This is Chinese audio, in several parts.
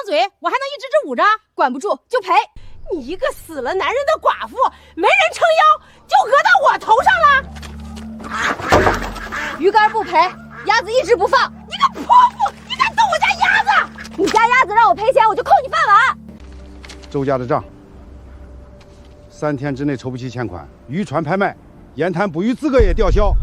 嘴，我还能一直捂着？管不住就赔！你一个死了男人的寡妇，没人撑腰，就讹到我头上了。鱼竿不赔，鸭子一直不放。你个泼妇，你敢动我家鸭子！你家鸭子让我赔钱，我就扣你饭碗。周家的账，3天之内筹不齐欠款，渔船拍卖，盐滩捕鱼资格也吊销。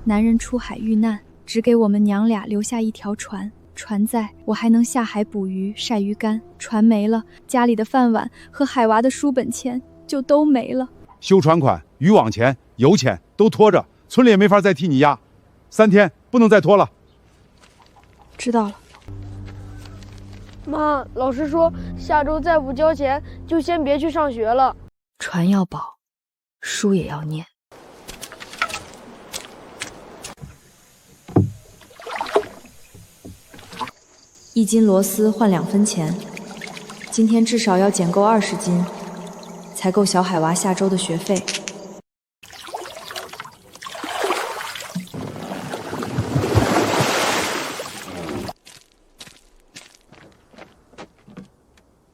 男人出海遇难，只给我们娘俩留下一条船。船在，我还能下海捕鱼、晒鱼干；船没了，家里的饭碗和海娃的书本钱就都没了。修船款、渔网钱、油钱都拖着，村里也没法再替你压。3天不能再拖了。知道了。妈，老师说下周再不交钱，就先别去上学了。船要保，书也要念。1斤螺丝换2分钱，今天至少要捡够20斤，才够小海娃下周的学费。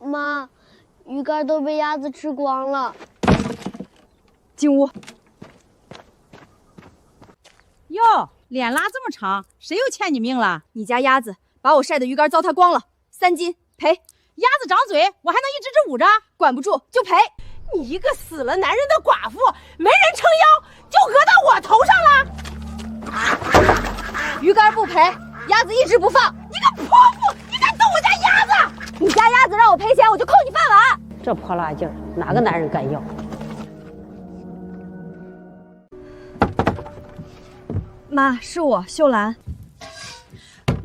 妈，鱼竿都被鸭子吃光了。进屋。哟，脸拉这么长，谁又欠你命了？你家鸭子把我晒的鱼竿糟蹋光了，3斤赔。鸭子长嘴，我还能一直捂着？管不住就赔！你一个死了男人的寡妇，没人撑腰，就讹到我头上了。鱼竿不赔，鸭子一直不放。你个泼妇，你敢动我家鸭子！你家鸭子让我赔钱，我就扣你饭碗。这泼辣劲儿，哪个男人敢要？妈，是我秀兰。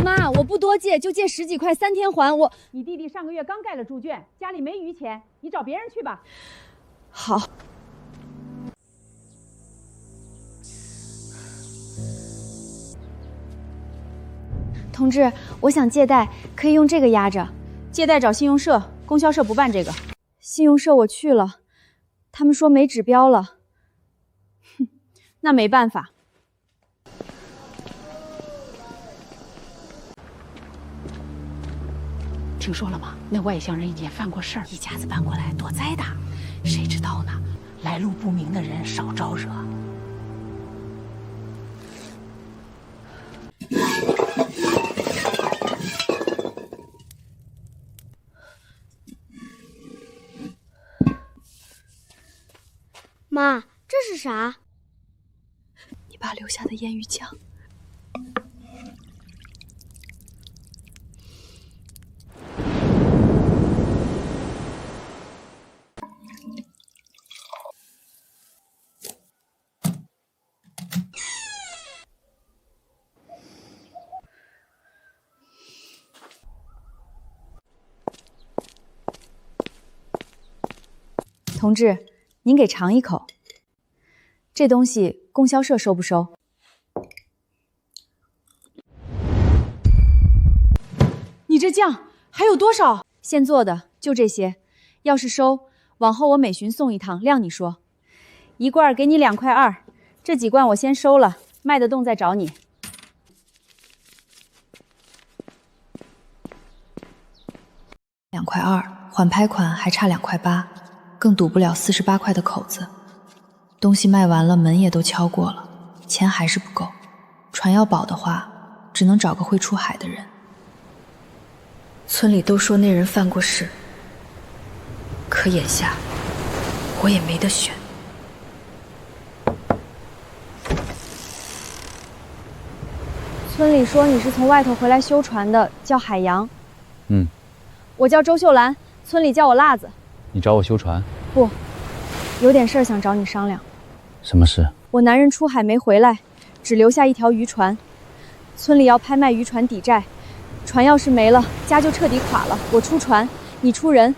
妈，我不多借，就借10几块，3天还我。你弟弟上个月刚盖了猪圈，家里没余钱，你找别人去吧。好。同志，我想借贷，可以用这个压着。借贷找信用社，供销社不办这个。信用社我去了，他们说没指标了。哼，那没办法。听说了吗？那外乡人也犯过事儿，一家子搬过来躲灾的。谁知道呢？来路不明的人少招惹。妈，这是啥？你爸留下的烟鱼酱。同志，您给尝一口。这东西供销社收不收？你这酱还有多少？现做的就这些，要是收，往后我每旬送一趟，量你说。1罐给你2块2，这几罐我先收了，卖得动再找你。2块2，缓拍款还差2块8，更堵不了48块的口子。东西卖完了，门也都敲过了，钱还是不够。船要保的话，只能找个会出海的人。村里都说那人犯过事，可眼下我也没得选。村里说你是从外头回来修船的，叫海洋。我叫周秀兰，村里叫我辣子。你找我修船？不，有点事儿想找你商量。什么事？我男人出海没回来，只留下一条渔船，村里要拍卖渔船抵债，船要是没了，家就彻底垮了。我出船，你出人，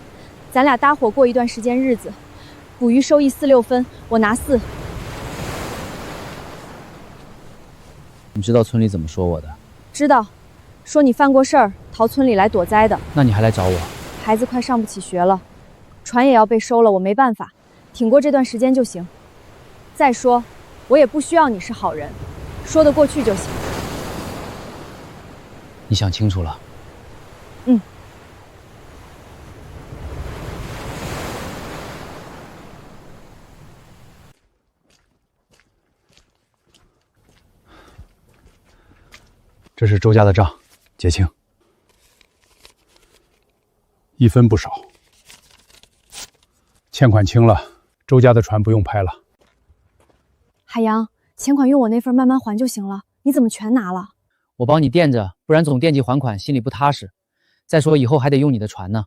咱俩搭伙过一段时间日子，捕鱼收益4、6分，我拿4。你知道村里怎么说我的？知道，说你犯过事儿，逃村里来躲灾的。那你还来找我？孩子快上不起学了，船也要被收了，我没办法，挺过这段时间就行。再说，我也不需要你是好人，说得过去就行。你想清楚了？嗯。这是周家的账，结清。一分不少。欠款清了，周家的船不用拍了。海洋，钱款用我那份慢慢还就行了，你怎么全拿了？我帮你垫着，不然总惦记还款，心里不踏实。再说以后还得用你的船呢。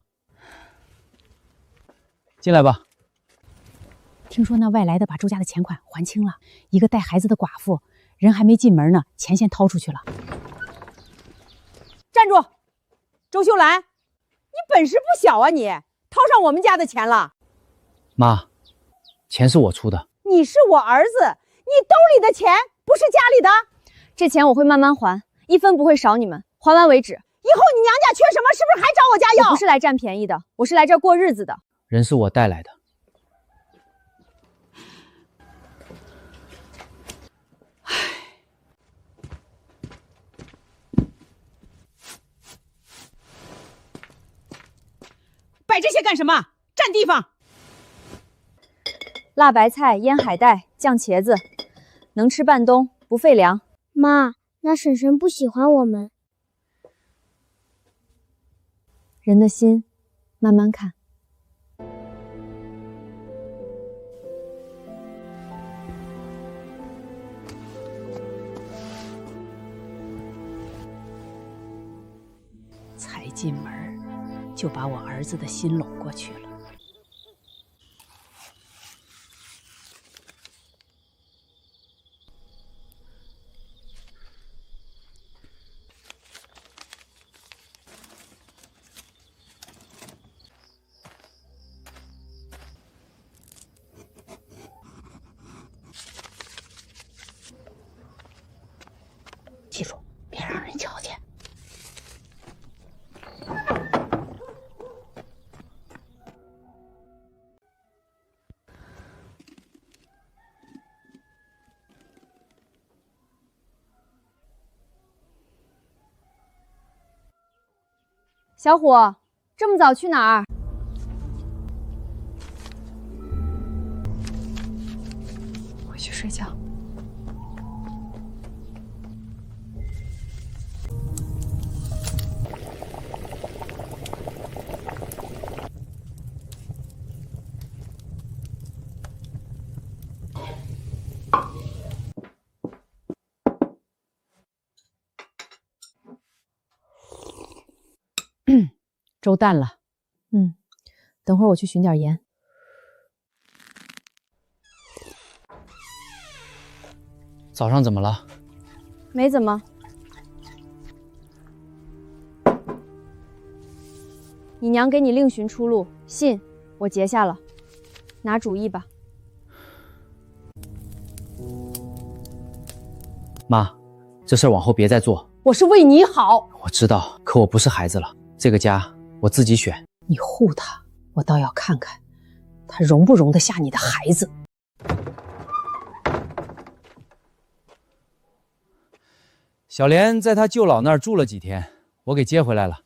进来吧。听说那外来的把周家的钱款还清了，一个带孩子的寡妇，人还没进门呢，钱先掏出去了。站住！周秀兰，你本事不小啊你！掏上我们家的钱了。妈，钱是我出的。你是我儿子，你兜里的钱不是家里的。这钱我会慢慢还，一分不会少你们，还完为止。以后你娘家缺什么，是不是还找我家要？我不是来占便宜的，我是来这儿过日子的。人是我带来的。摆这些干什么？占地方！辣白菜、腌海带、酱茄子，能吃半冬，不费粮。妈，那婶婶不喜欢我们。人的心，慢慢看。才进门就把我儿子的心拢过去了。记住，别让人瞧见。小虎，这么早去哪儿？回去睡觉。粥淡了。等会儿我去寻点盐。早上怎么了？没怎么。你娘给你另寻出路，信我截下了，拿主意吧。妈，这事儿往后别再做。我是为你好。我知道，可我不是孩子了，这个家我自己选。你护他，我倒要看看，他容不容得下你的孩子。小莲在他舅姥那儿住了几天，我给接回来了。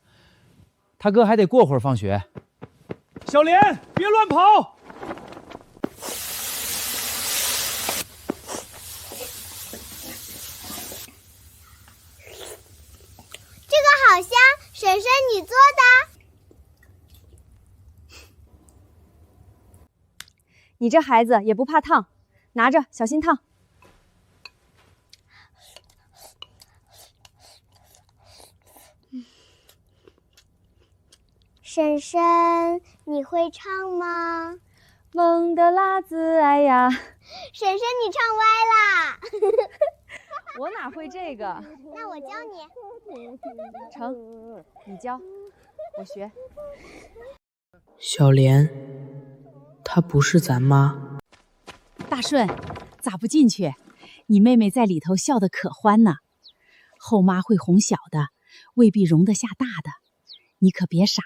他哥还得过会儿放学。小莲，别乱跑！这个好香，婶婶你做的？你这孩子也不怕烫，拿着小心烫。婶婶，你会唱吗？梦的辣子哎呀，婶婶你唱歪啦！我哪会这个？那我教你。成，你教，我学。小莲，她不是咱妈。大顺，咋不进去？你妹妹在里头笑得可欢呢。后妈会哄小的，未必容得下大的。你可别傻，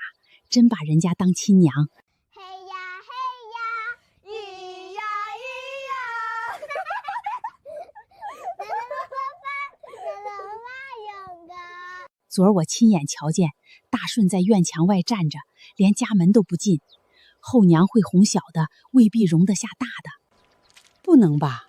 真把人家当亲娘。嘿呀嘿呀，咿呀咿呀，昨儿我亲眼瞧见大顺在院墙外站着，连家门都不进。后娘会哄小的，未必容得下大的。不能吧？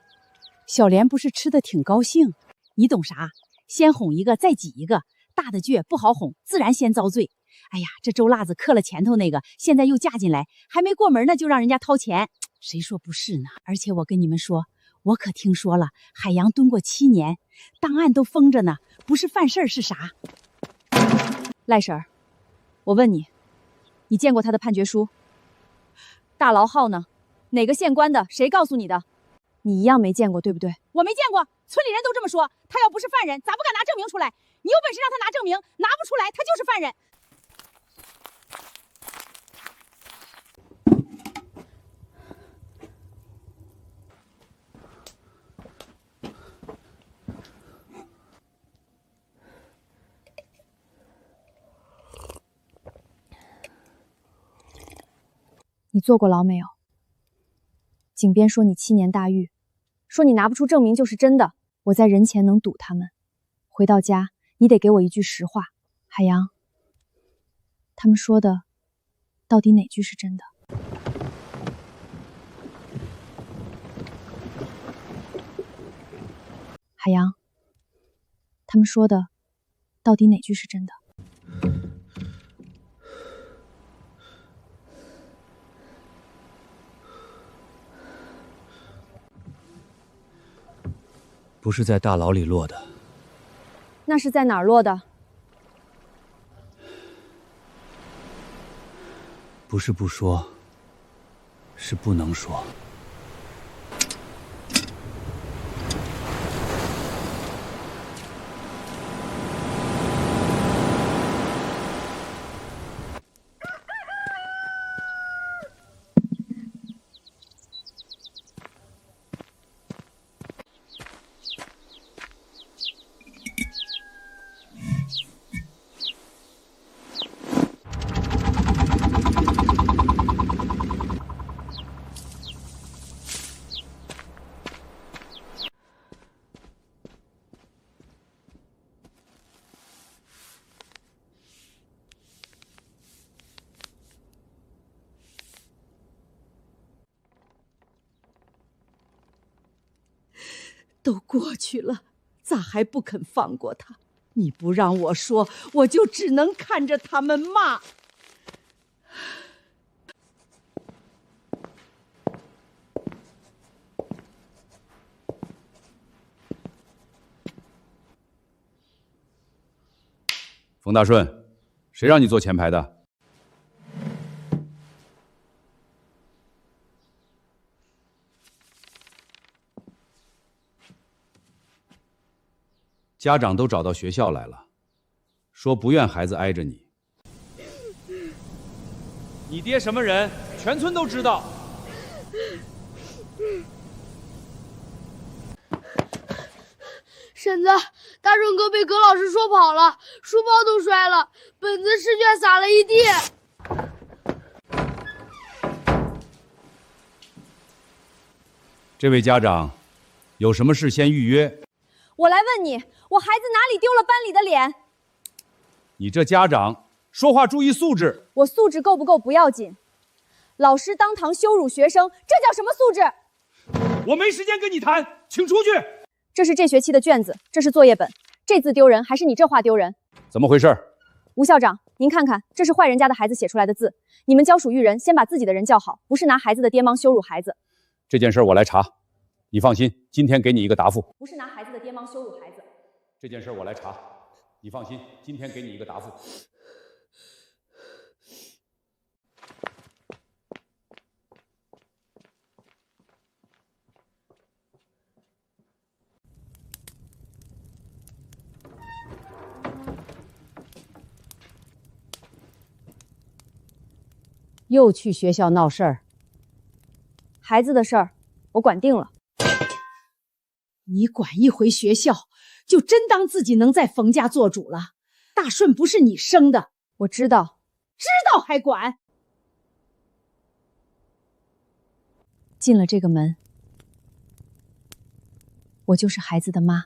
小莲不是吃的挺高兴，你懂啥？先哄一个再挤一个，大的倔不好哄，自然先遭罪。哎呀，这周辣子克了前头那个，现在又嫁进来，还没过门呢就让人家掏钱，谁说不是呢？而且我跟你们说，我可听说了，海洋蹲过7年，档案都封着呢，不是犯事儿是啥？赖婶儿，我问你，你见过他的判决书？大牢号呢？哪个县官的？谁告诉你的？你一样没见过，对不对？我没见过，村里人都这么说。他要不是犯人，咋不敢拿证明出来？你有本事让他拿证明，拿不出来，他就是犯人。你坐过牢没有？警编说你7年大狱，说你拿不出证明就是真的。我在人前能堵他们，回到家你得给我一句实话。海洋，他们说的到底哪句是真的？海洋，他们说的到底哪句是真的？不是在大牢里落的，那是在哪儿落的？不是不说，是不能说。都过去了，咋还不肯放过他？你不让我说，我就只能看着他们骂。冯大顺，谁让你坐前排的？家长都找到学校来了，说不愿孩子挨着你。你爹什么人，全村都知道。婶子，大顺哥被葛老师说跑了，书包都摔了，本子试卷撒了一地。这位家长，有什么事先预约。我来问你，我孩子哪里丢了班里的脸？你这家长说话注意素质。我素质够不够不要紧，老师当堂羞辱学生，这叫什么素质？我没时间跟你谈，请出去。这是这学期的卷子，这是作业本，这字丢人还是你这话丢人？怎么回事？吴校长，您看看，这是坏人家的孩子写出来的字，你们教属育人，先把自己的人教好，不是拿孩子的爹妈羞辱孩子。这件事我来查，你放心，今天给你一个答复。不是拿孩子的爹妈羞辱孩子。这件事我来查，你放心，今天给你一个答复。又去学校闹事儿，孩子的事儿我管定了。你管一回学校，就真当自己能在冯家做主了。大顺不是你生的，我知道，知道还管？进了这个门，我就是孩子的妈。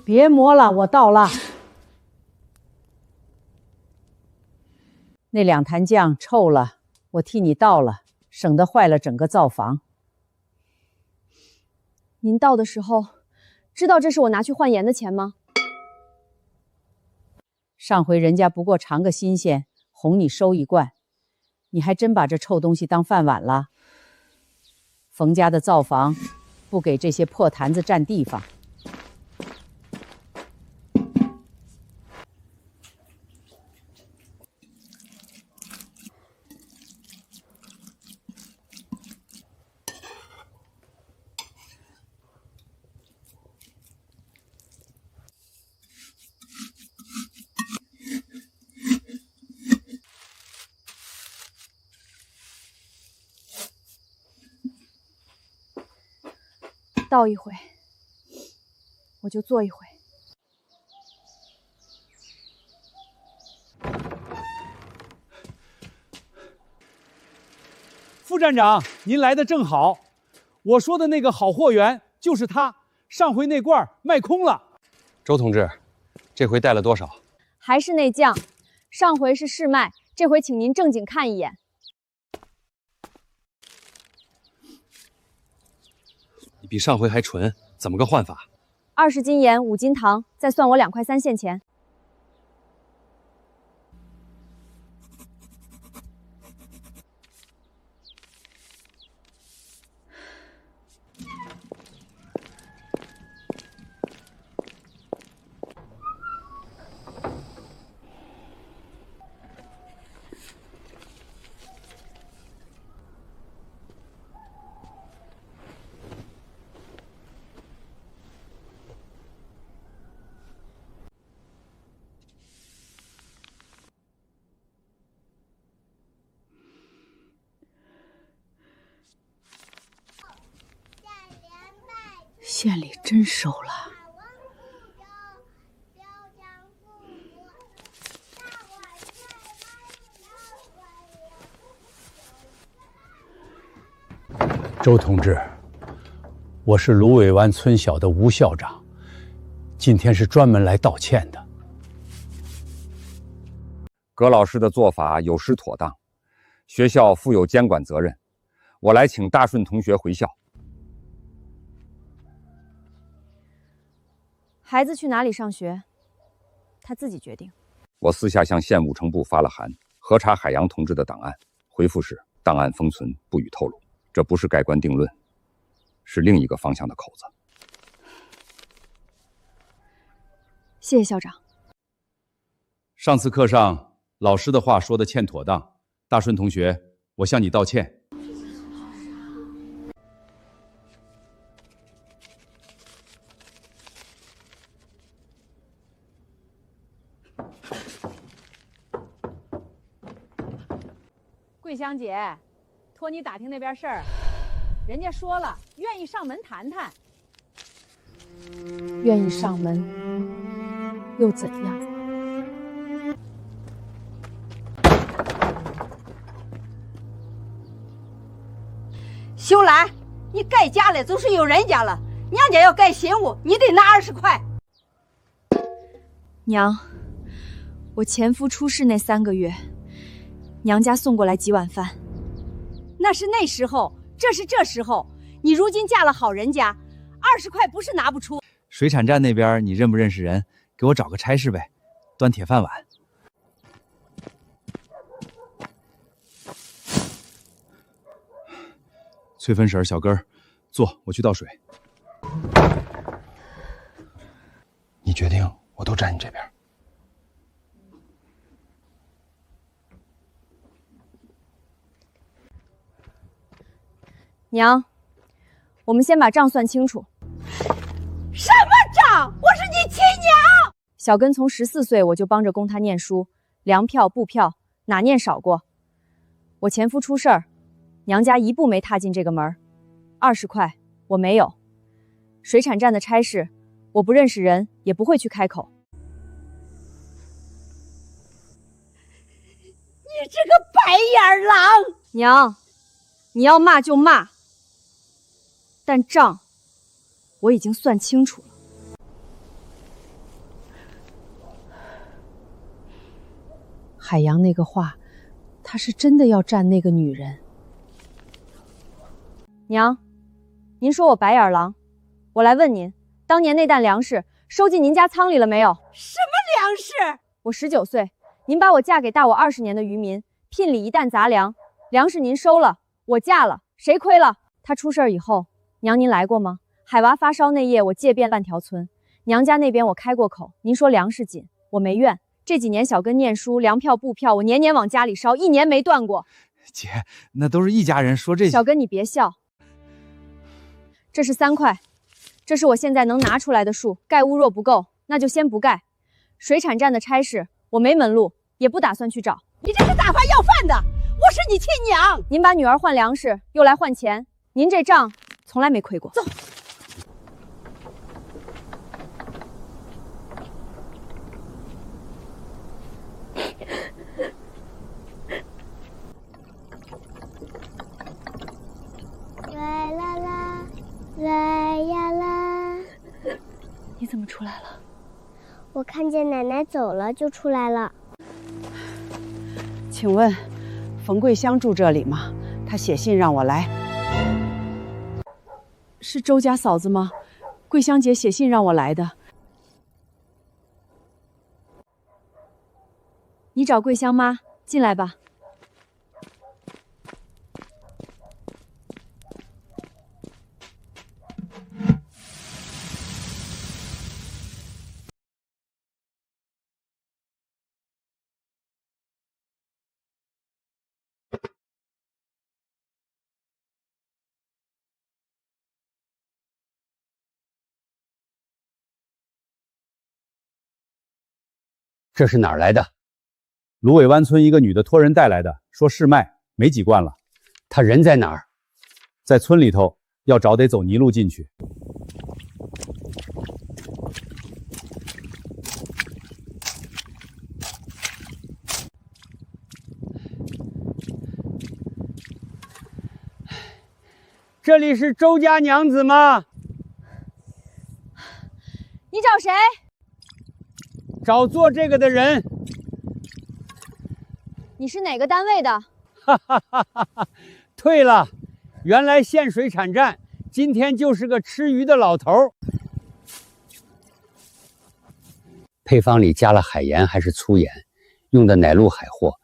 别磨了，我到了。那2坛酱臭了，我替你倒了，省得坏了整个灶房。您倒的时候，知道这是我拿去换盐的钱吗？上回人家不过尝个新鲜，哄你收一罐，你还真把这臭东西当饭碗了。冯家的灶房不给这些破坛子占地方。倒一回，我就坐一回。副站长，您来的正好。我说的那个好货源就是他，上回那罐卖空了。周同志，这回带了多少？还是那酱，上回是试卖，这回请您正经看一眼。你比上回还纯，怎么个换法？20斤盐，5斤糖，再算我2块3现钱。县里真收了。周同志，我是芦苇湾村小的吴校长，今天是专门来道歉的。葛老师的做法有失妥当，学校负有监管责任，我来请大顺同学回校。孩子去哪里上学，他自己决定。我私下向县务承部发了函，核查海洋同志的档案，回复是档案封存，不予透露。这不是盖棺定论，是另一个方向的口子。谢谢校长。上次课上老师的话说的欠妥当，大顺同学，我向你道歉。桂香姐，托你打听那边事儿，人家说了，愿意上门谈谈。愿意上门又怎样？秀兰，你盖家了就是有人家了，娘家要盖新屋，你得拿20块。娘，我前夫出事那3个月，娘家送过来几碗饭。那是那时候，这是这时候。你如今嫁了好人家，20块不是拿不出。水产站那边你认不认识人？给我找个差事呗，端铁饭碗。翠芬婶、小根儿，坐，我去倒水。你决定，我都站你这边。娘，我们先把账算清楚。什么账？我是你亲娘。小根从14岁我就帮着供他念书，粮票、布票哪念少过。我前夫出事儿，娘家一步没踏进这个门，20块我没有。水产站的差事，我不认识人，也不会去开口。你这个白眼狼！娘，你要骂就骂，但账我已经算清楚了。海洋那个话他是真的要占那个女人。娘，您说我白眼狼，我来问您，当年那担粮食收进您家仓里了没有？什么粮食？我19岁，您把我嫁给大我20年的渔民，聘礼一担杂粮，粮食您收了，我嫁了，谁亏了？他出事以后，娘您来过吗？海娃发烧那夜，我借遍半条村，娘家那边我开过口，您说粮食紧，我没怨。这几年小根念书，粮票布票我年年往家里烧，1年没断过。姐，那都是一家人，说这些。小根你别笑，这是3块，这是我现在能拿出来的数，盖屋若不够，那就先不盖。水产站的差事我没门路，也不打算去找。你这是打发要饭的，我是你亲娘。您把女儿换粮食，又来换钱，您这账从来没亏过。走。来啦啦，来呀啦！你怎么出来了？我看见奶奶走了，就出来了。请问，冯桂香住这里吗？她写信让我来。是周家嫂子吗？桂香姐写信让我来的。你找桂香妈，进来吧。这是哪儿来的？芦苇湾村一个女的托人带来的，说试卖，没几罐了。她人在哪儿？在村里头，要找得走泥路进去。这里是周家娘子吗？你找谁？找做这个的人。你是哪个单位的？哈哈哈哈哈！退了，原来县水产站，今天就是个吃鱼的老头。配方里加了海盐还是粗盐，用的乃路海货，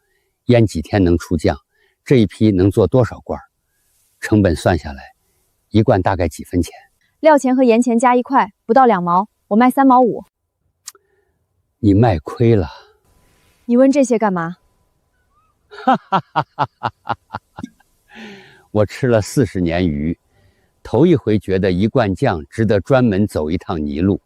腌几天能出酱。这一批能做多少罐？成本算下来，一罐大概几分钱？料钱和盐钱加1块，不到2毛，我卖3毛5。你卖亏了。你问这些干嘛？哈哈哈哈哈哈！我吃了40年鱼，头一回觉得一罐酱值得专门走一趟泥路。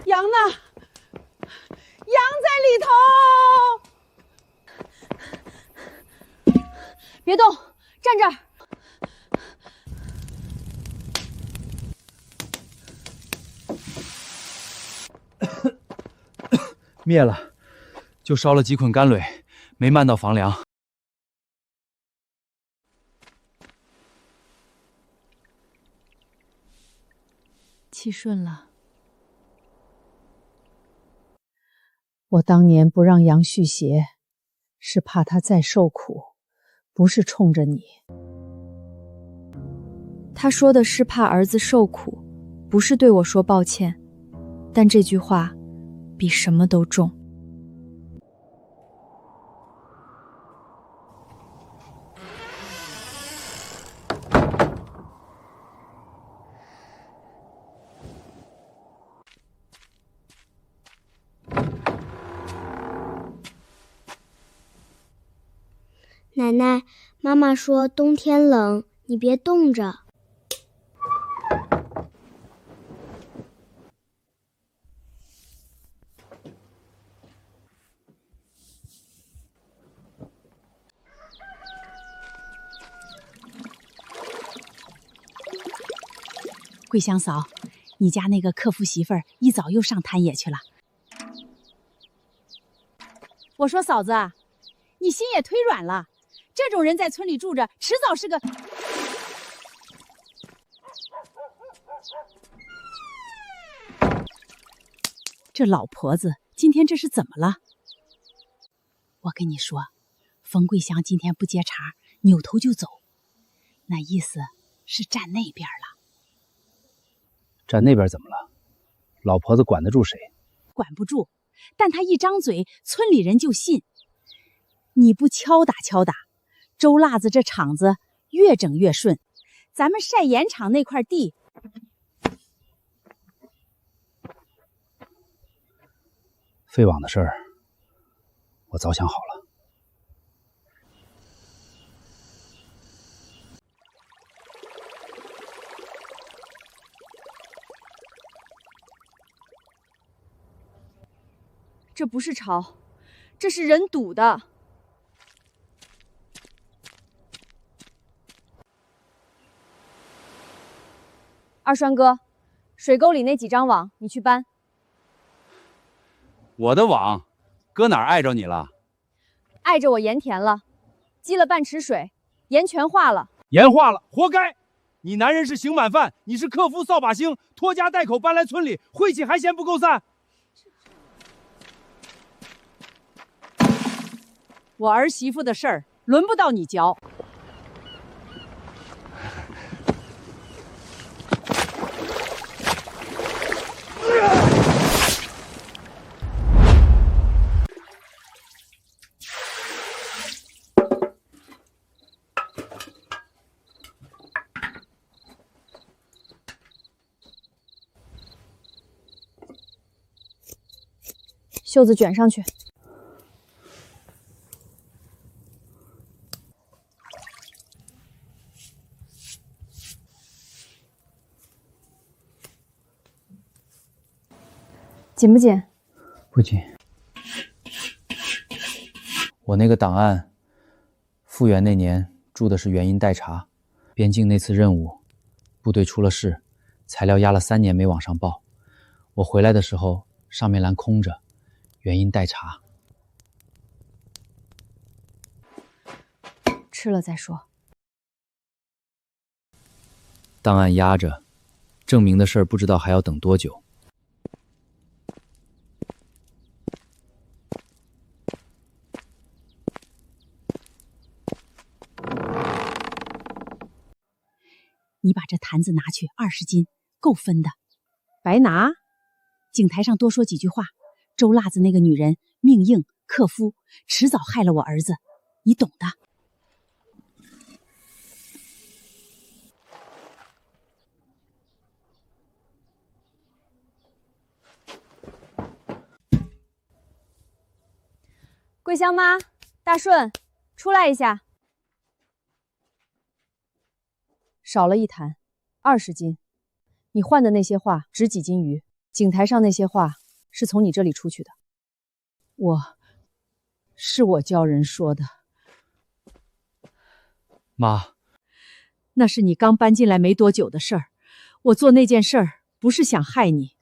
羊呢？羊在里头。别动，站这儿。灭了，就烧了几捆干苇，没漫到房梁。气顺了。我当年不让杨续鞋，是怕他再受苦，不是冲着你。他说的是怕儿子受苦，不是对我说抱歉，但这句话比什么都重。奶奶，妈妈说冬天冷，你别冻着。桂香嫂，你家那个客服媳妇儿一早又上滩野去了。我说嫂子，你心也忒软了，这种人在村里住着，迟早是个……这老婆子今天这是怎么了？我跟你说，冯桂香今天不接茬，扭头就走，那意思是站那边了。站那边怎么了？老婆子管得住谁？管不住，但她一张嘴，村里人就信。你不敲打敲打，周辣子这场子越整越顺。咱们晒盐场那块地，废网的事儿，我早想好了。这不是吵，这是人堵的。二栓哥，水沟里那几张网你去搬。我的网搁哪儿碍着你了？碍着我盐田了，积了半池水，盐全化了。盐化了，活该！你男人是刑满犯，你是克夫扫把星，拖家带口搬来村里，晦气还嫌不够散。我儿媳妇的事儿轮不到你教。袖子卷上去。紧不紧？不紧。我那个档案，复员那年驻的是原因待查，边境那次任务，部队出了事，材料压了3年没往上报。我回来的时候，上面栏空着，原因待查。吃了再说。档案压着，证明的事儿不知道还要等多久。你把这坛子拿去20斤，够分的。白拿。井台上多说几句话。周辣子那个女人命硬克夫，迟早害了我儿子，你懂的。桂香妈，大顺，出来一下。少了一坛，20斤。你换的那些话值几斤鱼？井台上那些话是从你这里出去的。是我教人说的。妈，那是你刚搬进来没多久的事儿。我做那件事儿不是想害你，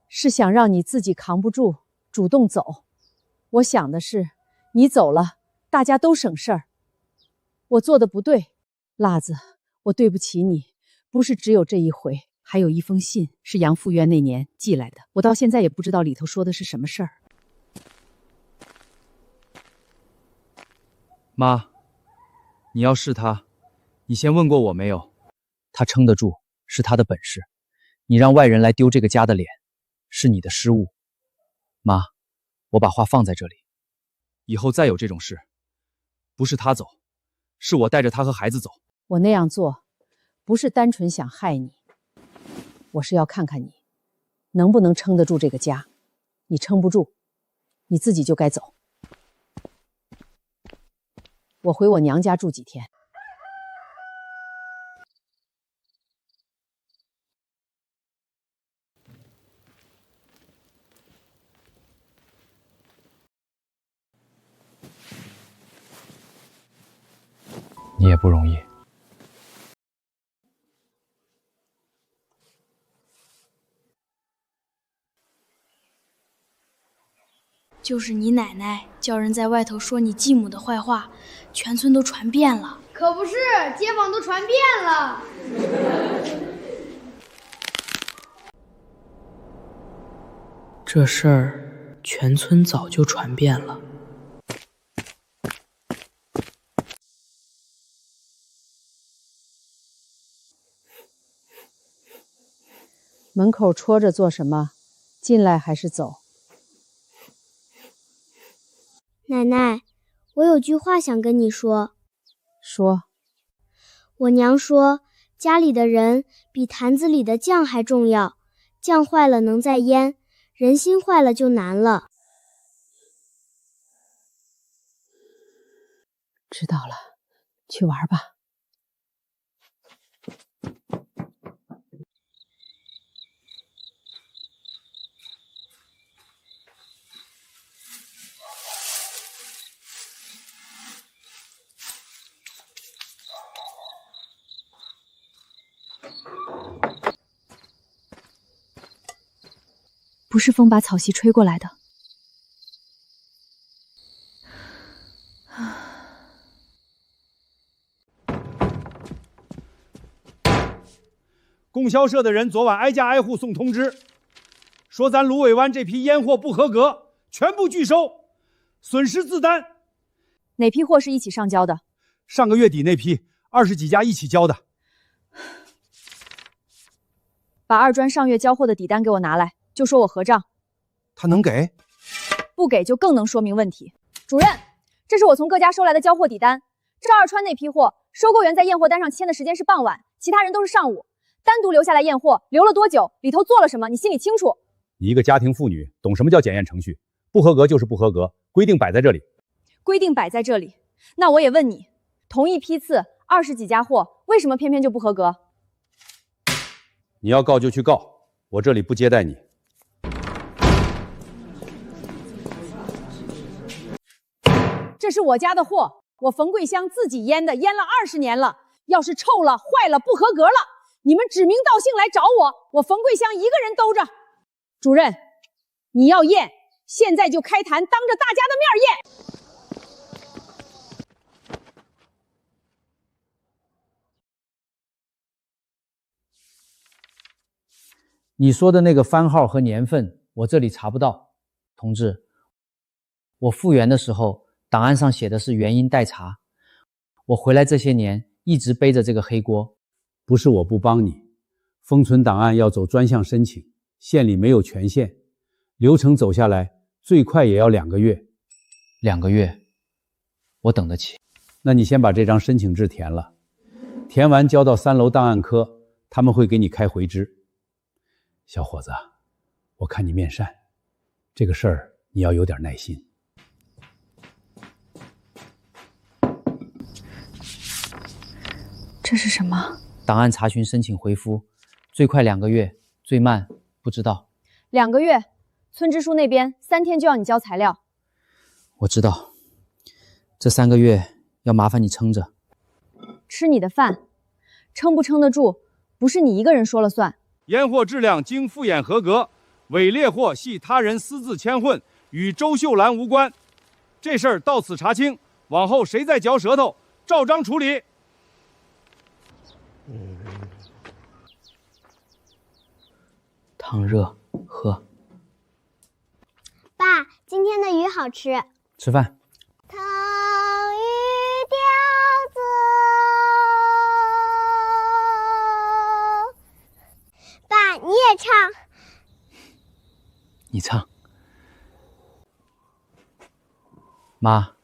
是想让你自己扛不住，主动走。我想的是，你走了，大家都省事儿。我做的不对，辣子，我对不起你，不是只有这一回，还有一封信是杨复员那年寄来的，我到现在也不知道里头说的是什么事儿。妈，你要是他，你先问过我没有？他撑得住是他的本事，你让外人来丢这个家的脸，是你的失误。妈，我把话放在这里，以后再有这种事，不是他走，是我带着他和孩子走。我那样做，不是单纯想害你，我是要看看你能不能撑得住这个家。你撑不住，你自己就该走。我回我娘家住几天。你也不容易。就是你奶奶叫人在外头说你继母的坏话，全村都传遍了。可不是，街坊都传遍了。这事儿全村早就传遍了。门口戳着做什么？进来还是走？奶奶，我有句话想跟你说。说。我娘说，家里的人比坛子里的酱还重要，酱坏了能再腌，人心坏了就难了。知道了，去玩吧。不是风把草席吹过来的。供销社的人昨晚挨家挨户送通知，说咱芦苇湾这批烟货不合格，全部拒收，损失自担。哪批货是一起上交的？上个月底那批20几家一起交的。把二专上月交货的底单给我拿来，就说我核账。他能给？不给就更能说明问题。主任，这是我从各家收来的交货底单。这二川那批货，收购员在验货单上签的时间是傍晚，其他人都是上午。单独留下来验货，留了多久？里头做了什么？你心里清楚。你一个家庭妇女，懂什么叫检验程序？不合格就是不合格，规定摆在这里。规定摆在这里，那我也问你，同一批次20几家货，为什么偏偏就不合格？你要告就去告，我这里不接待你。这是我家的货，我冯桂香自己腌的，腌了20年了。要是臭了、坏了、不合格了，你们指名道姓来找我，我冯桂香一个人兜着。主任，你要验，现在就开坛，当着大家的面验。你说的那个番号和年份，我这里查不到。同志，我复员的时候，档案上写的是原因待查。我回来这些年，一直背着这个黑锅。不是我不帮你，封存档案要走专项申请，县里没有权限，流程走下来最快也要2个月。2个月，我等得起。那你先把这张申请制填了，填完交到3楼档案科，他们会给你开回执。小伙子，我看你面善，这个事儿你要有点耐心。这是什么？档案查询申请回复，最快2个月，最慢不知道。2个月，村支书那边3天就要你交材料。我知道，这3个月要麻烦你撑着。吃你的饭，撑不撑得住，不是你一个人说了算。验货质量经复验合格，伪劣货系他人私自签混，与周秀兰无关。这事儿到此查清，往后谁再嚼舌头，照章处理。汤热，喝。爸，今天的鱼好吃。吃饭。糖鱼吊子，爸你也唱。你唱。妈，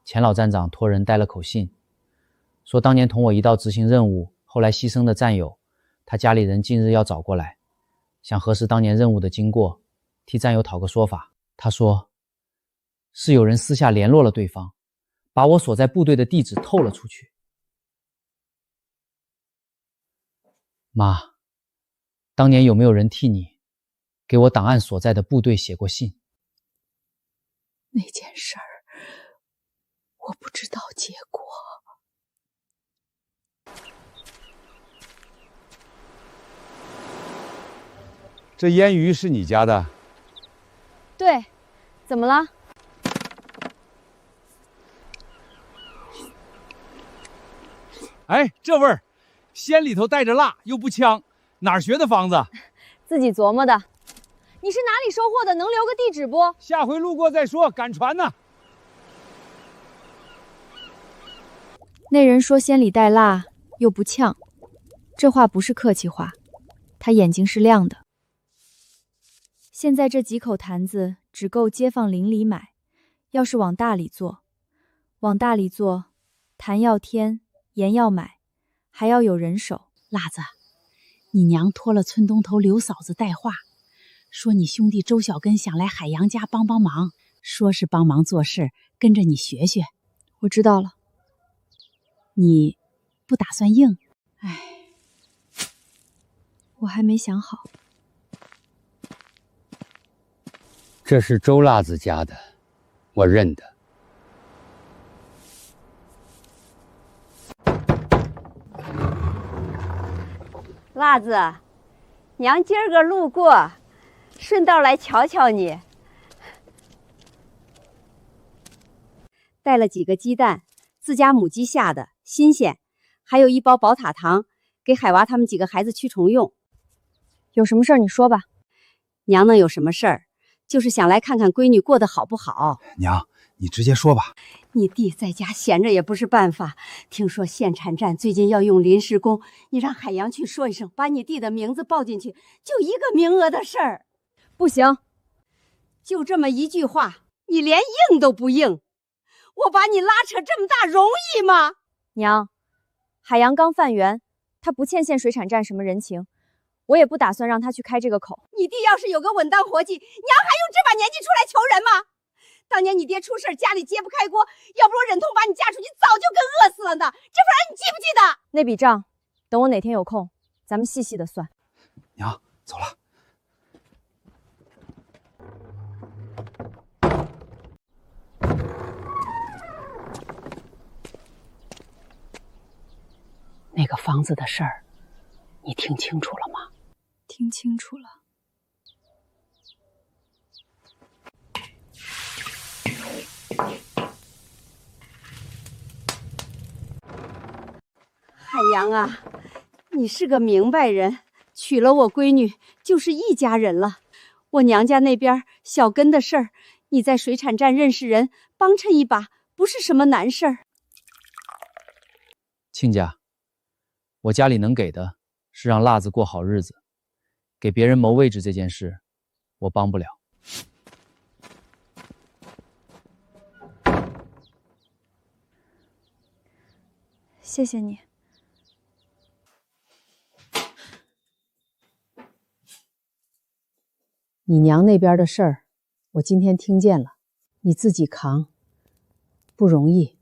钱老站长托人带了口信，说当年同我一道执行任务，后来牺牲的战友，他家里人近日要找过来，想核实当年任务的经过，替战友讨个说法。他说是有人私下联络了对方，把我所在部队的地址透了出去。妈，当年有没有人替你给我档案所在的部队写过信？那件事儿，我不知道结果。这腌鱼是你家的？对，怎么了？哎，这味儿，鲜里头带着辣又不呛，哪儿学的方子？自己琢磨的。你是哪里收获的？能留个地址不？下回路过再说，赶船呢。那人说鲜里带辣又不呛，这话不是客气话，他眼睛是亮的。现在这几口坛子只够街坊邻里买，要是往大里做，坛要添，盐要买，还要有人手。辣子，你娘托了村东头刘嫂子带话，说你兄弟周小根想来海洋家帮帮忙，说是帮忙做事，跟着你学学。我知道了。你不打算应？哎，我还没想好。这是周辣子家的，我认得。辣子，娘今儿个路过，顺道来瞧瞧你。带了几个鸡蛋，自家母鸡下的，新鲜，还有一包宝塔糖，给海娃他们几个孩子驱虫用。有什么事儿你说吧。娘能有什么事儿？就是想来看看闺女过得好不好。娘，你直接说吧。你弟在家闲着也不是办法，听说县产站最近要用临时工，你让海洋去说一声，把你弟的名字报进去，就一个名额的事儿。不行，就这么一句话，你连应都不应，我把你拉扯这么大容易吗？娘，海洋刚犯园，他不欠县水产站什么人情，我也不打算让他去开这个口。你弟要是有个稳当活计，娘还用这把年纪出来求人吗？当年你爹出事，家里揭不开锅，要不我忍痛把你嫁出去，早就跟饿死了呢。这份儿你记不记得？那笔账，等我哪天有空，咱们细细的算。娘，走了。那个房子的事儿，你听清楚了吗？听清楚了。海洋啊，你是个明白人，娶了我闺女就是一家人了。我娘家那边小根的事儿，你在水产站认识人，帮衬一把，不是什么难事儿。亲家，我家里能给的是让辣子过好日子，给别人谋位置这件事，我帮不了。谢谢你。你娘那边的事儿，我今天听见了，你自己扛，不容易。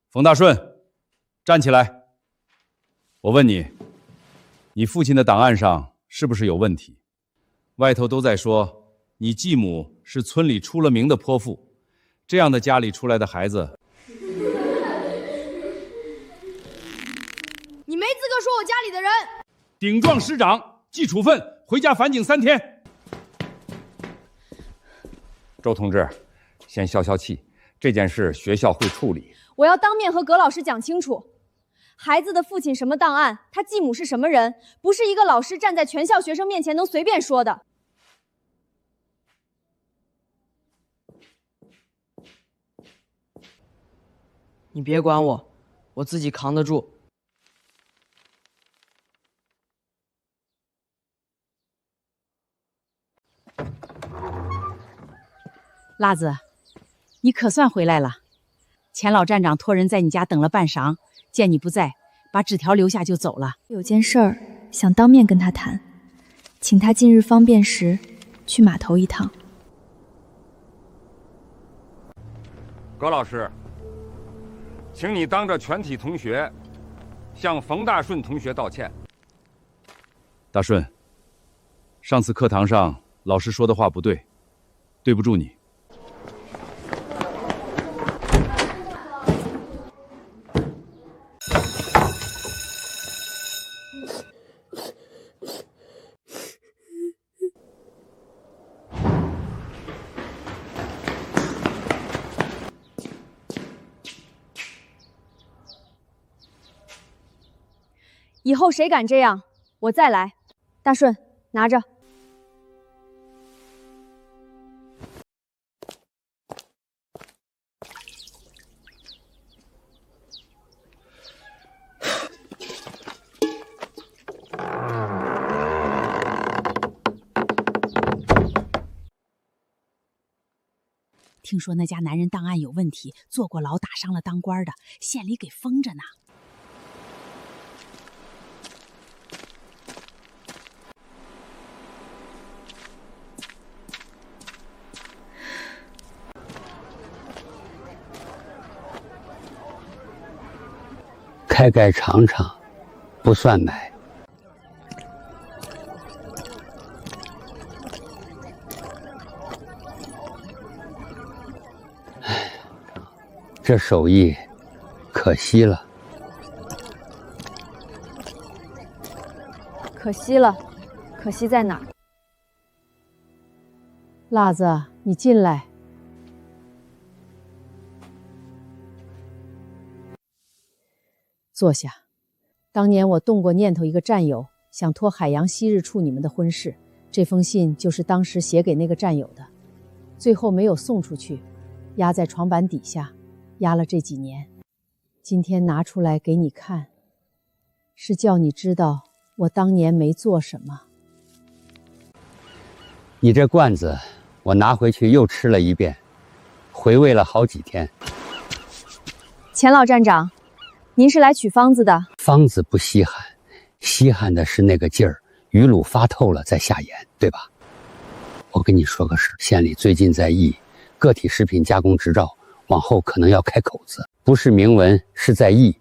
冯大顺，站起来。我问你，你父亲的档案上是不是有问题？外头都在说你继母是村里出了名的泼妇，这样的家里出来的孩子，你没资格说我家里的人。顶撞师长，记处分，回家反省3天。周同志，先消消气，这件事学校会处理。我要当面和葛老师讲清楚，孩子的父亲什么档案，他继母是什么人，不是一个老师站在全校学生面前能随便说的。你别管我，我自己扛得住。辣子，你可算回来了。钱老站长托人在你家等了半晌，见你不在，把纸条留下就走了。有件事儿想当面跟他谈，请他近日方便时去码头一趟。葛老师，请你当着全体同学向冯大顺同学道歉。大顺，上次课堂上老师说的话不对，对不住你。以后谁敢这样，我再来。大顺，拿着。听说那家男人档案有问题，坐过牢，打伤了当官的，县里给封着呢。开盖尝尝，不算买。唉，这手艺可惜了。可惜了，可惜在哪儿？辣子，你进来。坐下。当年我动过念头，一个战友想托海洋昔日处你们的婚事，这封信就是当时写给那个战友的，最后没有送出去，压在床板底下，压了这几年。今天拿出来给你看，是叫你知道我当年没做什么。你这罐子，我拿回去又吃了一遍，回味了好几天。钱老站长，您是来取方子的？方子不稀罕，稀罕的是那个劲儿，鱼卤发透了再下盐，对吧？我跟你说个事，县里最近在议个体食品加工执照，往后可能要开口子，不是明文，是在议。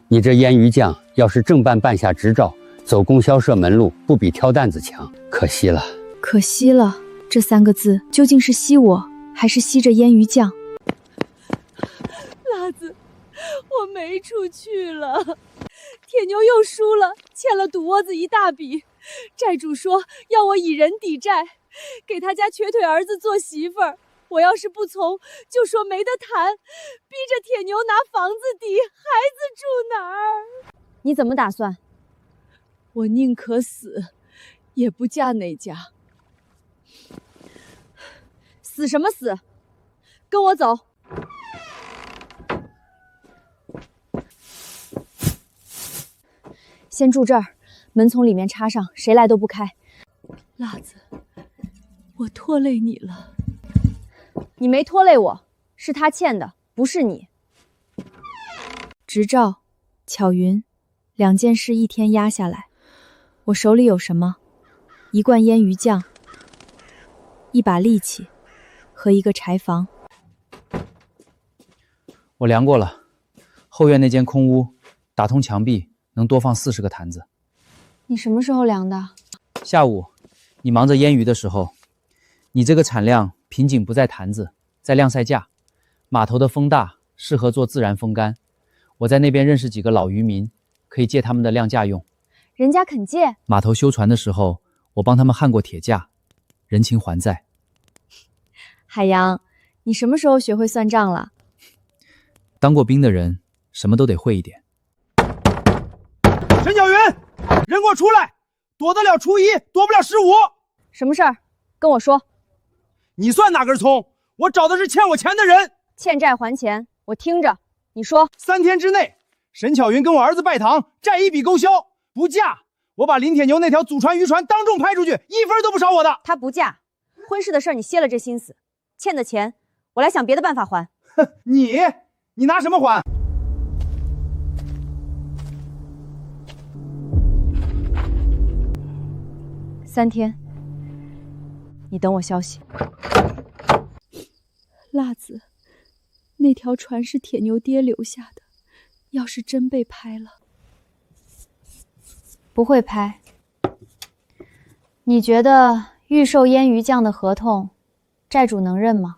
你这腌鱼酱要是正办办下执照，走供销社门路，不比挑担子强，可惜了。可惜了，这3个字究竟是惜我，还是惜着腌鱼酱？辣子，我没出去了，铁牛又输了，欠了赌窝子一大笔，债主说要我以人抵债，给他家瘸腿儿子做媳妇儿。我要是不从，就说没得谈，逼着铁牛拿房子抵，孩子住哪儿？你怎么打算？我宁可死，也不嫁那家。死什么死？跟我走。先住这儿，门从里面插上，谁来都不开。辣子，我拖累你了。你没拖累我，是他欠的，不是你。执照、巧云，2件事一天压下来，我手里有什么？1罐腌鱼酱，1把利器和1个柴房。我量过了，后院那间空屋打通墙壁能多放40个坛子。你什么时候量的？下午，你忙着腌鱼的时候。你这个产量瓶颈不在坛子，在晾晒架。码头的风大，适合做自然风干。我在那边认识几个老渔民，可以借他们的晾架用。人家肯借？码头修船的时候，我帮他们焊过铁架，人情还在。海洋，你什么时候学会算账了？当过兵的人，什么都得会一点。沈小云，人给我出来！躲得了初一，躲不了15。什么事儿？跟我说。你算哪根葱？我找的是欠我钱的人。欠债还钱，我听着。你说。3天之内，沈巧云跟我儿子拜堂，债一笔勾销。不嫁，我把林铁牛那条祖传渔船当众拍出去，1分都不少我的。他不嫁，婚事的事儿你歇了这心思，欠的钱我来想别的办法还。哼，你拿什么还？3天。你等我消息。辣子，那条船是铁牛爹留下的，要是真被拍了，不会拍。你觉得预售腌鱼酱的合同，债主能认吗？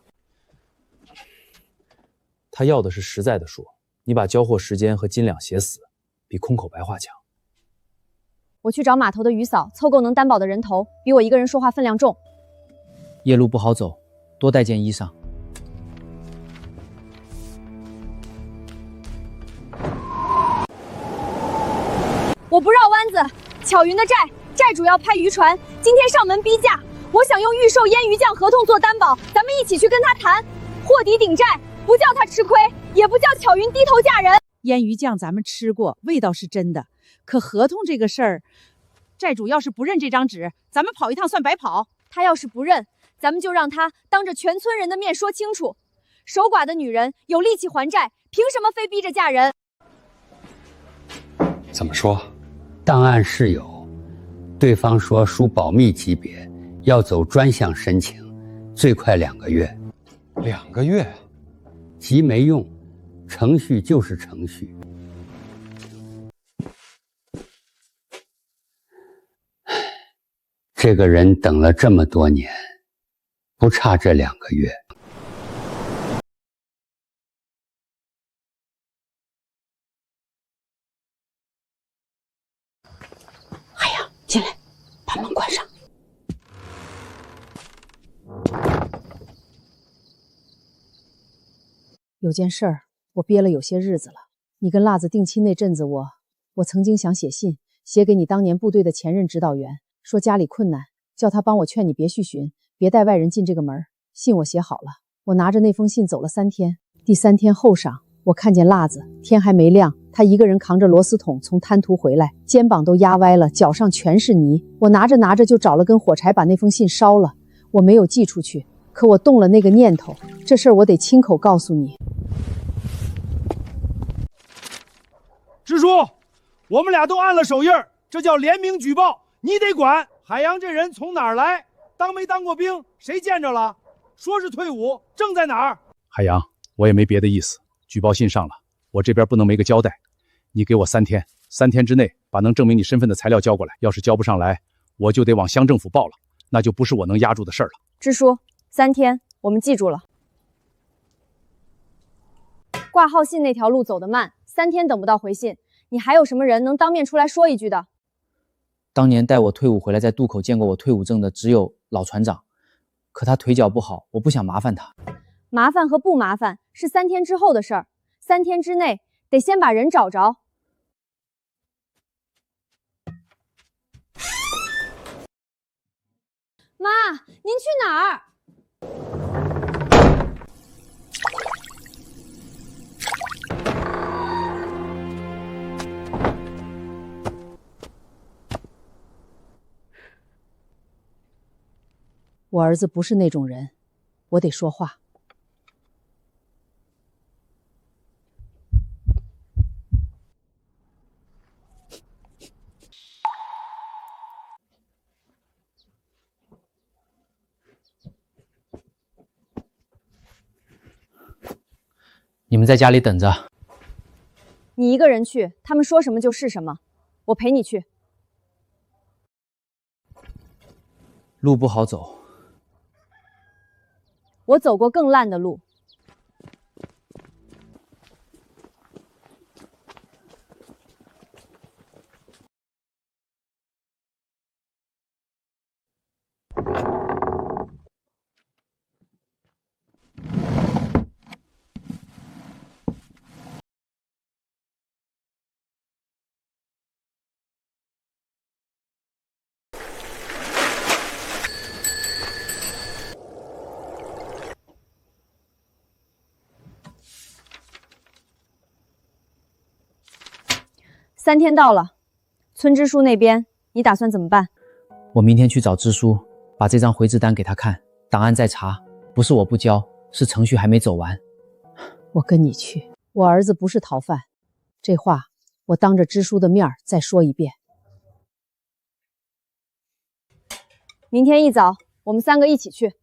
他要的是实在的数，你把交货时间和斤两写死，比空口白话强。我去找码头的鱼嫂，凑够能担保的人头，比我一个人说话分量重。夜路不好走，多带件衣裳。我不绕弯子，巧云的债主要拍渔船，今天上门逼价，我想用预售腌鱼酱合同做担保，咱们一起去跟他谈，货抵顶债，不叫他吃亏，也不叫巧云低头嫁人。腌鱼酱咱们吃过，味道是真的，可合同这个事儿，债主要是不认这张纸，咱们跑一趟算白跑。他要是不认，咱们就让他当着全村人的面说清楚，守寡的女人有力气还债，凭什么非逼着嫁人？怎么说？档案是有，对方说属保密级别，要走专项申请，最快2个月。2个月？急没用，程序就是程序。这个人等了这么多年，不差这2个月。海洋，进来，把门关上。有件事儿，我憋了有些日子了。你跟辣子定亲那阵子，我曾经想写信，写给你当年部队的前任指导员，说家里困难，叫他帮我劝你别续寻，别带外人进这个门。信我写好了，我拿着那封信走了3天。第3天后晌，我看见辣子，天还没亮，他一个人扛着螺丝桶从滩涂回来，肩膀都压歪了，脚上全是泥。我拿着就找了根火柴，把那封信烧了。我没有寄出去，可我动了那个念头，这事儿我得亲口告诉你。支书，我们俩都按了手印儿，这叫联名举报，你得管。海洋这人从哪儿来？当没当过兵？谁见着了？说是退伍，正在哪儿？海洋，我也没别的意思，举报信上了，我这边不能没个交代。你给我3天，3天之内把能证明你身份的材料交过来，要是交不上来，我就得往乡政府报了，那就不是我能压住的事儿了。支书，3天，我们记住了。挂号信那条路走得慢，3天等不到回信，你还有什么人能当面出来说一句的？当年带我退伍回来，在渡口见过我退伍证的只有老船长，可他腿脚不好，我不想麻烦他。麻烦和不麻烦是3天之后的事儿，3天之内得先把人找着。妈，您去哪儿？我儿子不是那种人，我得说话。你们在家里等着。你一个人去，他们说什么就是什么，我陪你去。路不好走。我走过更烂的路。3天到了，村支书那边你打算怎么办？我明天去找支书，把这张回执单给他看，档案在查，不是我不交，是程序还没走完。我跟你去，我儿子不是逃犯，这话我当着支书的面再说一遍。明天一早我们3个一起去。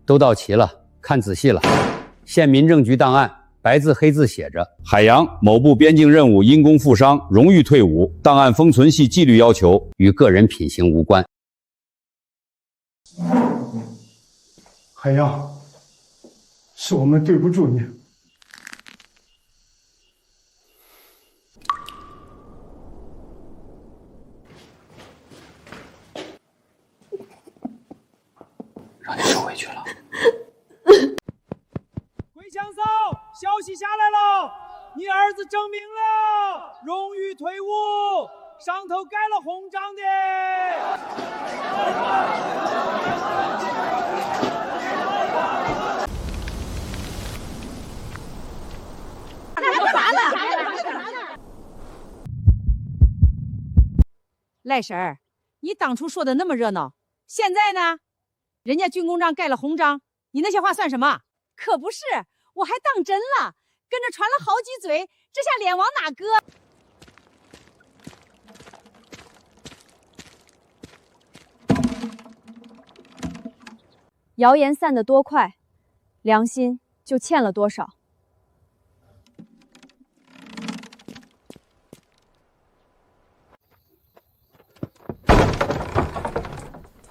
都到齐了，看仔细了。县民政局档案白字黑字写着：海洋某部边境任务因公负伤，荣誉退伍，档案封存系纪律要求，与个人品行无关。海洋，是我们对不住你。让你收回去了。鬼枪嫂，消息下来了，你儿子证明了荣誉退伍，上头盖了红章的。赖婶儿，你当初说的那么热闹，现在呢？人家军功章盖了红章，你那些话算什么？可不是，我还当真了，跟着传了好几嘴，这下脸往哪搁？谣言散得多快，良心就欠了多少。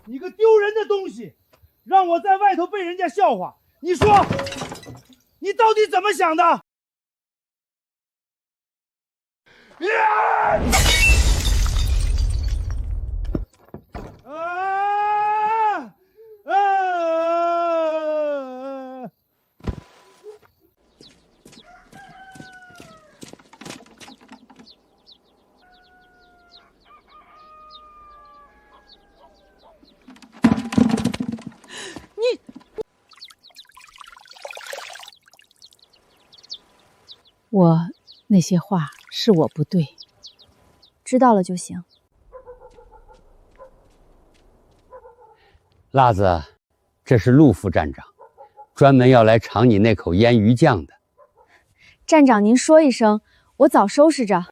你个丢人的东西，让我在外头被人家笑话，你说，你到底怎么想的？我那些话是我不对，知道了就行。辣子，这是陆副站长，专门要来尝你那口腌鱼酱的。站长，您说一声，我早收拾着。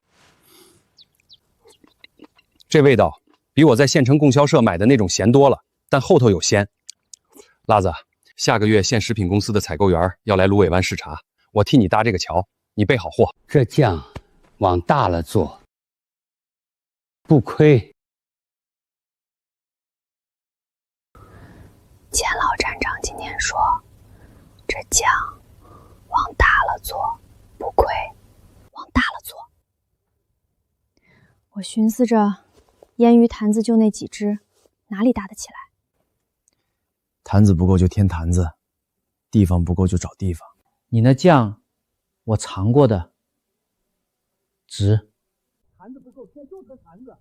这味道比我在县城供销社买的那种咸多了，但后头有鲜。辣子，下个月县食品公司的采购员要来芦苇湾视察，我替你搭这个桥，你备好货。这酱往大了做，不亏。钱老站长今天说，这酱往大了做，不亏，往大了做。我寻思着，腌鱼坛子就那几只，哪里搭得起来？坛子不够就添坛子，地方不够就找地方。你那酱，我尝过的，值。坛子不够，添多颗坛子。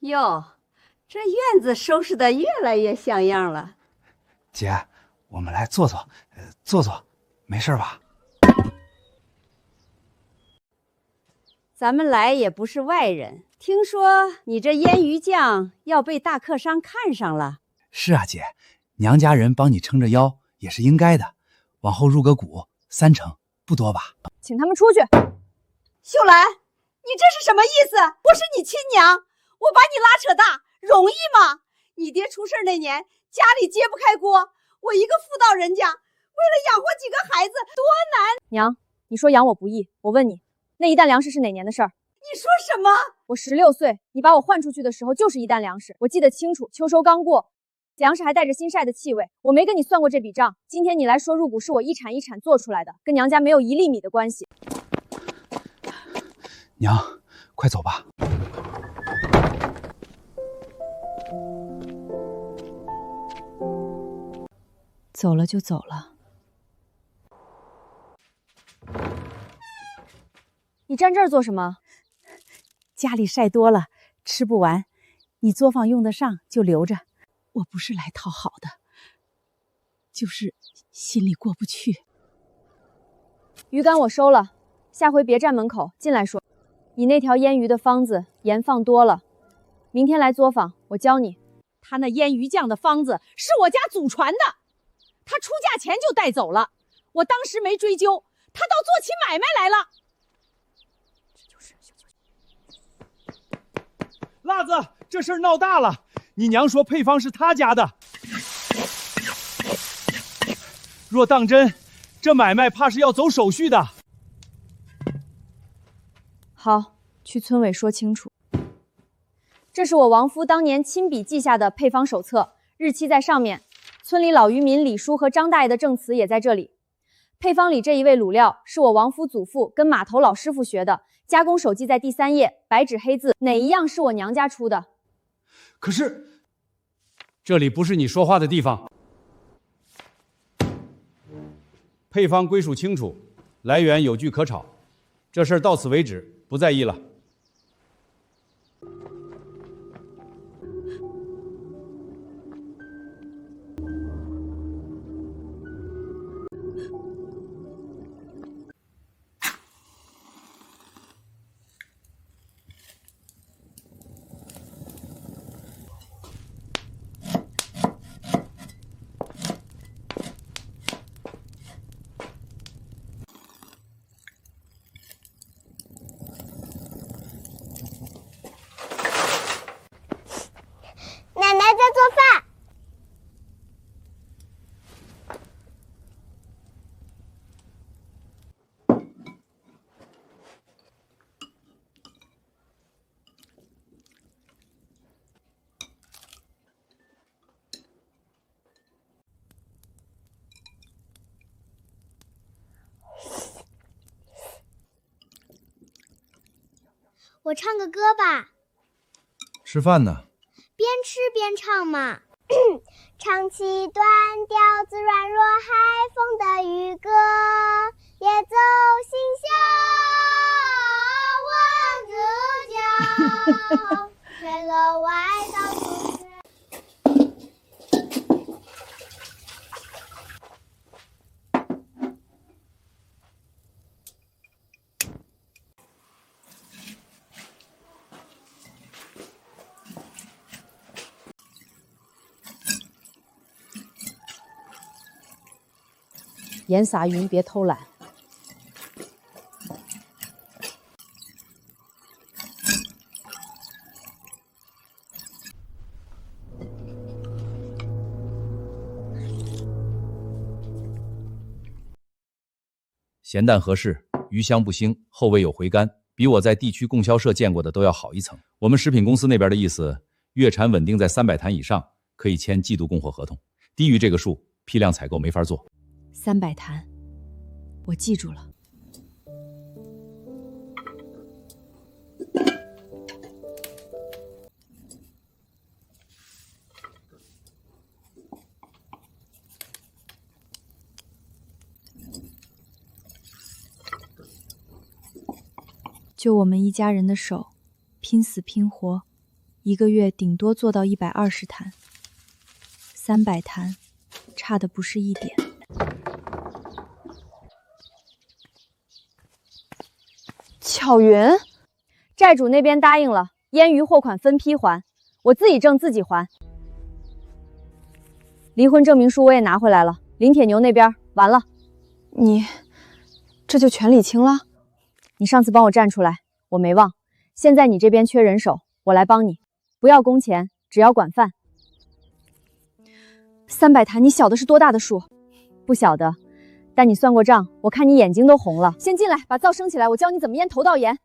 哟，这院子收拾的越来越像样了。姐，我们来坐坐，坐坐，没事吧？咱们来也不是外人，听说你这腌鱼酱要被大客商看上了。是啊，姐，娘家人帮你撑着腰也是应该的，往后入个股3成，不多吧？请他们出去。秀兰，你这是什么意思？我是你亲娘，我把你拉扯大，容易吗？你爹出事那年，家里揭不开锅，我一个妇道人家，为了养活几个孩子，多难！娘，你说养我不易，我问你，那1担粮食是哪年的事儿？你说什么？我16岁，你把我换出去的时候就是1担粮食，我记得清楚。秋收刚过，粮食还带着新晒的气味，我没跟你算过这笔账。今天你来说入股是我一铲一铲做出来的，跟娘家没有1粒米的关系。娘，快走吧。走了就走了。你站这儿做什么？家里晒多了，吃不完，你作坊用得上就留着。我不是来讨好的，就是心里过不去。鱼竿我收了，下回别站门口，进来说。你那条腌鱼的方子盐放多了，明天来作坊，我教你。他那腌鱼酱的方子是我家祖传的，他出价前就带走了，我当时没追究，他倒做起买卖来了。辣子，这事儿闹大了，你娘说配方是他家的，若当真，这买卖怕是要走手续的。好，去村委说清楚。这是我亡夫当年亲笔记下的配方手册，日期在上面。村里老渔民李叔和张大爷的证词也在这里。配方里这一味卤料是我亡夫祖父跟码头老师傅学的，加工手记在第3页，白纸黑字，哪一样是我娘家出的？可是，这里不是你说话的地方。配方归属清楚，来源有据可吵，这事儿到此为止，不在意了。奶奶在做饭。我唱个歌吧。吃饭呢。边吃边唱嘛。唱起短调子软弱海风的渔歌，也走新乡万个角，吹了外岛出去。盐撒匀，别偷懒。咸淡合适，鱼香不腥，后味有回甘，比我在地区供销社见过的都要好一层。我们食品公司那边的意思，月产稳定在300坛以上，可以签季度供货合同，低于这个数，批量采购没法做。300坛，我记住了。就我们一家人的手，拼死拼活，1个月顶多做到120坛，300坛，差的不是一点。巧云，债主那边答应了，腌鱼货款分批还，我自己挣自己还。离婚证明书我也拿回来了，林铁牛那边完了。你这就全理清了？你上次帮我站出来，我没忘。现在你这边缺人手，我来帮你，不要工钱，只要管饭。300坛，你晓得是多大的数？不晓得。但你算过账，我看你眼睛都红了。先进来，把灶升起来，我教你怎么腌头道盐。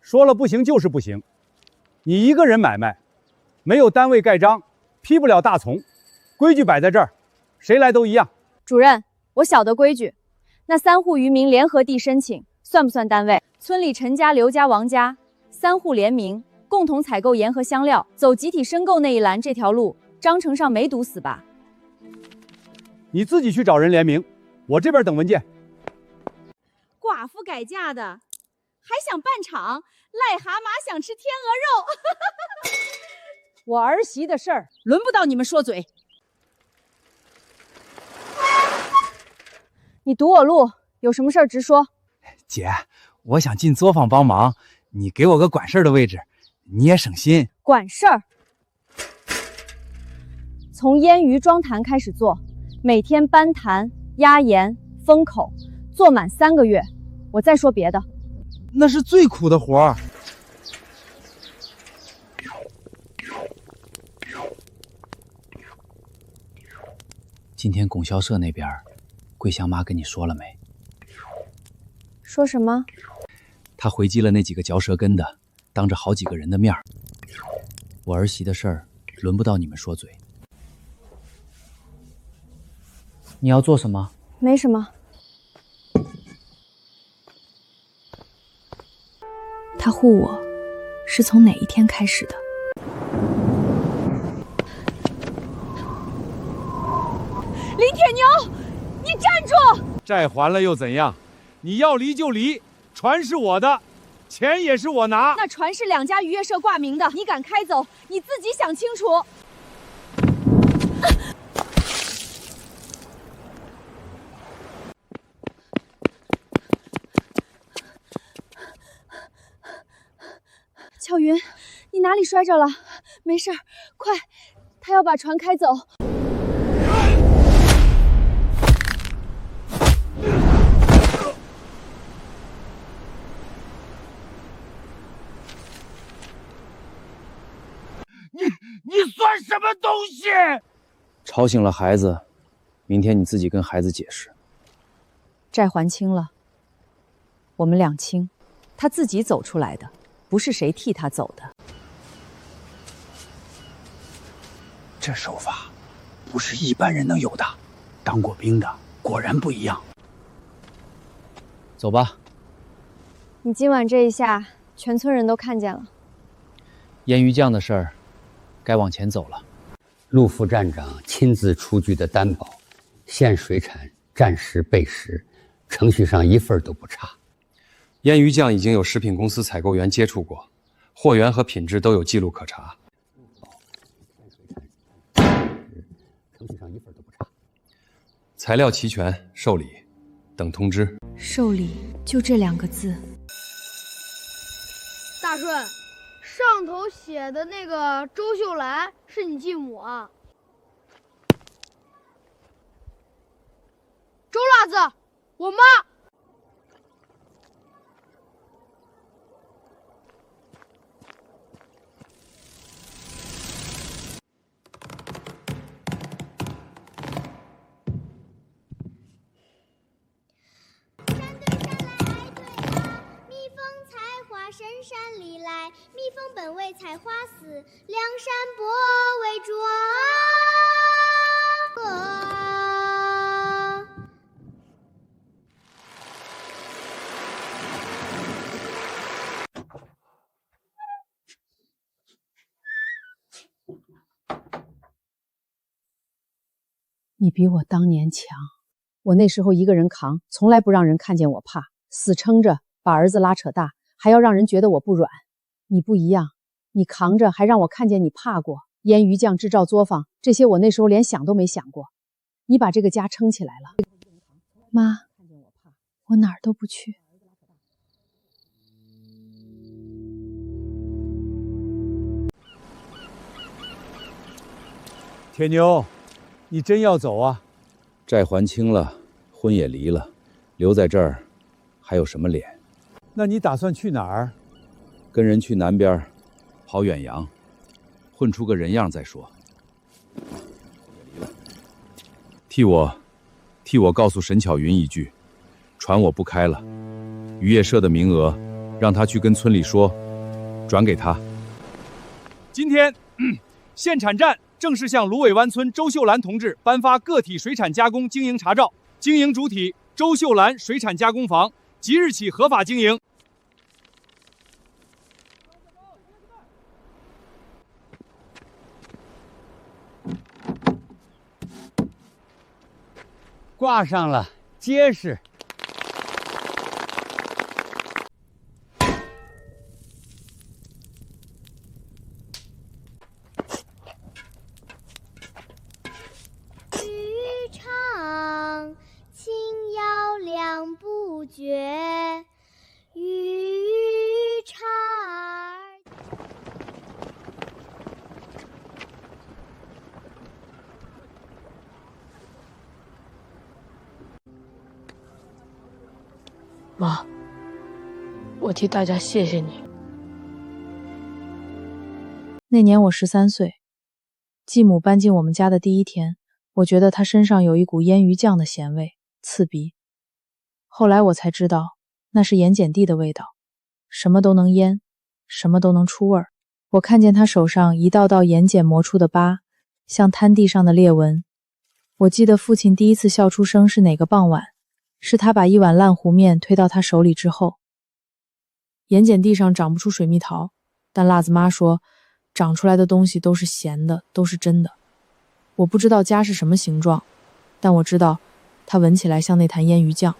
说了不行就是不行，你一个人买卖，没有单位盖章，批不了大从，规矩摆在这儿，谁来都一样。主任，我晓得规矩。那3户渔民联合地申请，算不算单位？村里陈家、刘家、王家3户联名，共同采购盐和香料，走集体申购那一栏这条路，章程上没堵死吧？你自己去找人联名，我这边等文件。寡妇改嫁的，还想办厂，癞蛤蟆想吃天鹅肉。我儿媳的事儿轮不到你们说嘴。你堵我路，有什么事儿直说。姐，我想进作坊帮忙，你给我个管事儿的位置，你也省心。管事儿，从腌鱼装坛开始做，每天搬坛、压盐、封口，做满3个月。我再说别的。那是最苦的活儿。今天供销社那边，桂香妈跟你说了没？说什么？她回击了那几个嚼舌根的，当着好几个人的面。我儿媳的事儿，轮不到你们说嘴。你要做什么？没什么。他护我，是从哪一天开始的？林铁牛，你站住！债还了又怎样？你要离就离，船是我的，钱也是我拿。那船是2家渔业社挂名的，你敢开走，你自己想清楚。巧云，你哪里摔着了？没事儿，快，他要把船开走。你算什么东西？吵醒了孩子，明天你自己跟孩子解释。债还清了，我们两清，他自己走出来的，不是谁替他走的。这手法不是一般人能有的，当过兵的果然不一样。走吧。你今晚这一下，全村人都看见了。腌鱼酱的事儿，该往前走了。陆副站长亲自出具的担保，现水产暂时备时，程序上一份都不差。腌鱼酱已经有食品公司采购员接触过，货源和品质都有记录可查。程序上一份都不差。材料齐全，受理，等通知。受理，就这2个字。大顺，上头写的那个周秀兰是你继母啊？周辣子，我妈。深山里来，蜜蜂本为采花死，梁山伯为捉。你比我当年强，我那时候一个人扛，从来不让人看见我怕，死撑着把儿子拉扯大。还要让人觉得我不软，你不一样，你扛着还让我看见你怕过。腌鱼酱制造作坊，这些我那时候连想都没想过。你把这个家撑起来了。妈，我哪儿都不去。铁牛，你真要走啊？债还清了，婚也离了，留在这儿还有什么脸？那你打算去哪儿？跟人去南边，跑远洋，混出个人样再说。替我告诉沈巧云一句，船我不开了，渔业社的名额，让他去跟村里说，转给他。今天，县产站正式向芦苇湾村周秀兰同志颁发个体水产加工经营查照，经营主体周秀兰水产加工坊即日起合法经营。挂上了，结实。渔场轻摇两不绝，渔场。妈，我替大家谢谢你。那年我13岁，继母搬进我们家的第一天，我觉得她身上有一股腌鱼酱的咸味，刺鼻。后来我才知道，那是盐碱地的味道，什么都能腌，什么都能出味儿。我看见她手上一道道盐碱磨出的疤，像滩地上的裂纹。我记得父亲第一次笑出声是哪个傍晚，是他把一碗烂糊面推到他手里之后。盐碱地上长不出水蜜桃，但辣子妈说，长出来的东西都是咸的，都是真的。我不知道家是什么形状，但我知道它闻起来像那坛腌鱼酱。